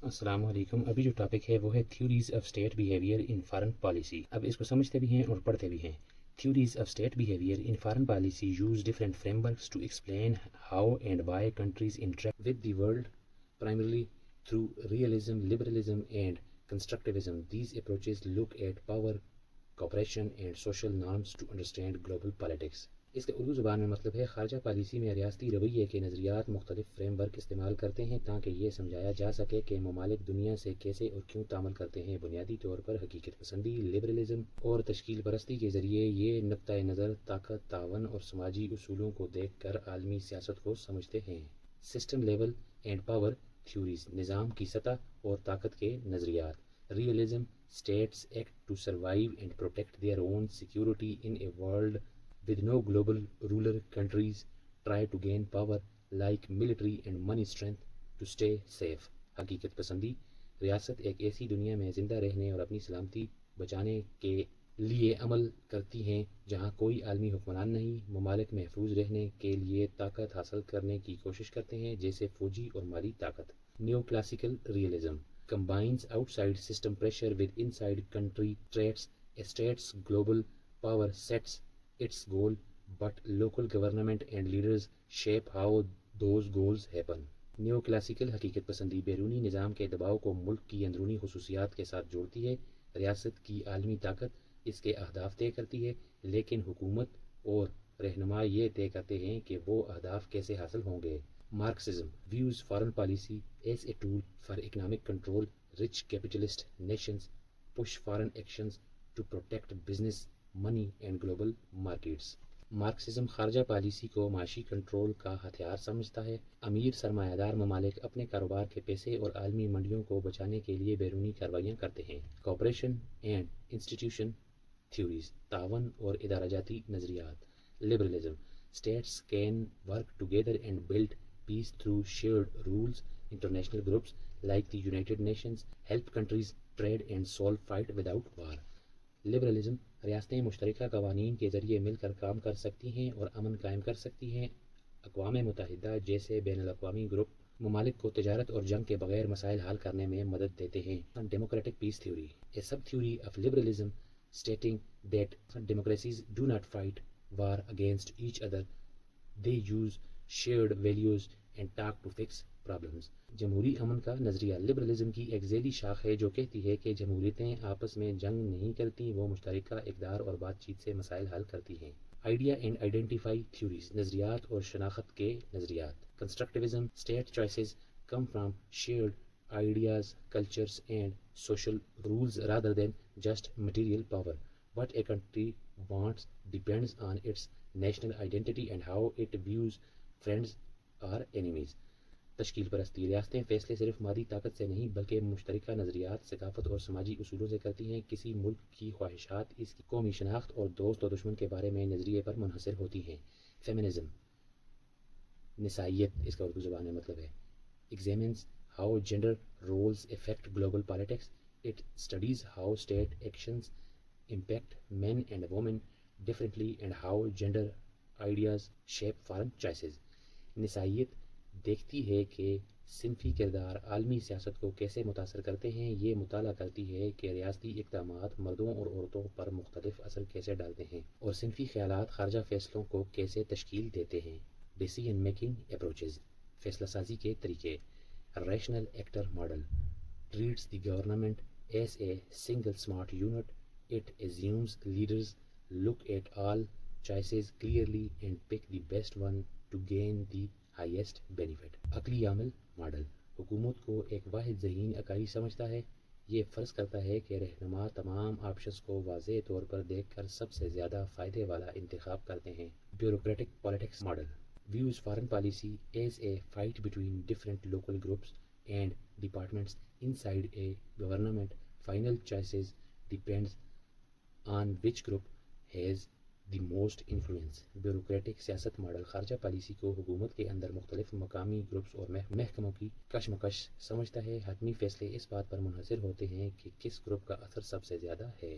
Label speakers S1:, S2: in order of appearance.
S1: السلام علیکم۔ ابھی جو ٹاپک ہے وہ ہے theories of state behaviour in foreign policy. اب اس کو سمجھتے بھی ہیں اور پڑھتے بھی ہیں۔ Theories of state behaviour in foreign policy use different frameworks to explain how and why countries interact with the world primarily through realism, liberalism, and constructivism. These approaches look at power, cooperation, and social norms to understand global politics. اس کے اردو زبان میں مطلب ہے خارجہ policy میں ریاستی رویے کے نظریات مختلف فریم ورک استعمال کرتے ہیں تاکہ یہ سمجھایا جا سکے کہ ممالک دنیا سے کیسے اور کیوں تعامل کرتے ہیں۔ بنیادی طور پر حقیقت پسندی، لبرلزم اور تشکیل پرستی کے ذریعے یہ نقطۂ نظر طاقت، تعاون اور سماجی اصولوں کو دیکھ کر عالمی سیاست کو سمجھتے ہیں۔ System level and power theories, نظام کی سطح اور طاقت کے نظریات۔ Realism, states act to survive and protect their own security in a world with no global ruler. Countries try to gain power like military and money strength to stay safe. حقیقت پسندی، ریاست ایک ایسی دنیا میں زندہ رہنے اور اپنی سلامتی بچانے کے لیے عمل کرتی ہیں جہاں کوئی عالمی حکمران نہیں۔ ممالک محفوظ رہنے کے لیے طاقت حاصل کرنے کی کوشش کرتے ہیں جیسے فوجی اور مالی طاقت۔ New classical realism combines outside system pressure with inside country threats. A state's global power sets its goal, but local government and leaders shape how those goals happen. New classical حقیقت پسندی بیرونی نظام کے دباؤ کو ملک کی اندرونی خصوصیات کے ساتھ جوڑتی ہے۔ ریاست کی عالمی طاقت اس کے اہداف طے کرتی ہے، لیکن حکومت اور رہنما یہ طے کرتے ہیں کہ وہ اہداف کیسے حاصل ہوں گے۔ Marxism views foreign policy as a tool for economic control. Rich capitalist nations push foreign actions to protect business, money and global markets. Marxism خارجہ پالیسی کو معاشی کنٹرول کا ہتھیار سمجھتا ہے۔ امیر سرمایہ دار ممالک اپنے کاروبار کے پیسے اور عالمی منڈیوں کو بچانے کے لیے بیرونی کارروائیاں کرتے ہیں۔ کوآپریشن اینڈ انسٹیٹیوشن تھیوریز، تعاون اور ادارہ جاتی نظریات۔ Liberalism states can work together and build peace through shared rules. International groups like the United Nations help countries trade and solve fight without war. Liberalism ریاستیں مشترکہ قوانین کے ذریعے مل کر کام کر سکتی ہیں اور امن قائم کر سکتی ہیں۔ اقوام متحدہ جیسے بین الاقوامی گروپ ممالک کو تجارت اور جنگ کے بغیر مسائل حل کرنے میں مدد دیتے ہیں۔ Democratic peace theory, a sub-theory of liberalism stating that democracies do not fight war against each other. They use shared values and talk to fix problems. جمہوری امن کا نظریہ لبرلزم کی ایک ذیلی شاخ ہے جو کہتی ہے کہ جمہوریتیں آپس میں جنگ نہیں کرتی، وہ مشترکہ اقدار اور بات چیت سے مسائل حل کرتی ہیں۔ آئیڈیا اینڈ آئیڈینٹیفائی تھیوریز، نظریات اور شناخت کے نظریات۔ Constructivism state choices come from shared ideas, cultures and social rules rather than just material power. What a country wants depends on its national identity and how it views friends or enemies. تشکیل پرستی، ریاستیں فیصلے صرف مادی طاقت سے نہیں بلکہ مشترکہ نظریات، ثقافت اور سماجی اصولوں سے کرتی ہیں۔ کسی ملک کی خواہشات اس کی قومی شناخت اور دوست و دشمن کے بارے میں نظریے پر منحصر ہوتی ہیں۔ فیمنزم نسائیت، اس کا اردو زبان میں مطلب ہے examines how gender roles affect global politics. It studies how state actions impact men and women differently and how gender ideas shape foreign choices. نسائیت دیکھتی ہے کہ صنفی کردار عالمی سیاست کو کیسے متاثر کرتے ہیں۔ یہ مطالعہ کرتی ہے کہ ریاستی اقدامات مردوں اور عورتوں پر مختلف اثر کیسے ڈالتے ہیں اور صنفی خیالات خارجہ فیصلوں کو کیسے تشکیل دیتے ہیں۔ ڈیسیژن میکنگ اپروچز، فیصلہ سازی کے طریقے۔ Rational actor model treats the government as a single smart unit. It assumes leaders look at all choices clearly and pick the best one to gain the highest benefit. عقلی عامل model حکومت کو ایک واحد ذہین اکائی سمجھتا ہے۔ یہ فرض کرتا ہے کہ رہنما تمام آپشنز کو واضح طور پر دیکھ کر سب سے زیادہ فائدے والا انتخاب کرتے ہیں۔ Bureaucratic politics model views foreign policy as a fight between different local groups and departments inside a government. Final choices depends on which group has the most influence. Bureaucratic سیاست ماڈل خارجہ پالیسی کو حکومت کے اندر مختلف مقامی groups اور محکموں کی کشمکش سمجھتا ہے۔ حتمی فیصلے اس بات پر منحصر ہوتے ہیں کہ کس گروپ کا اثر سب سے زیادہ ہے۔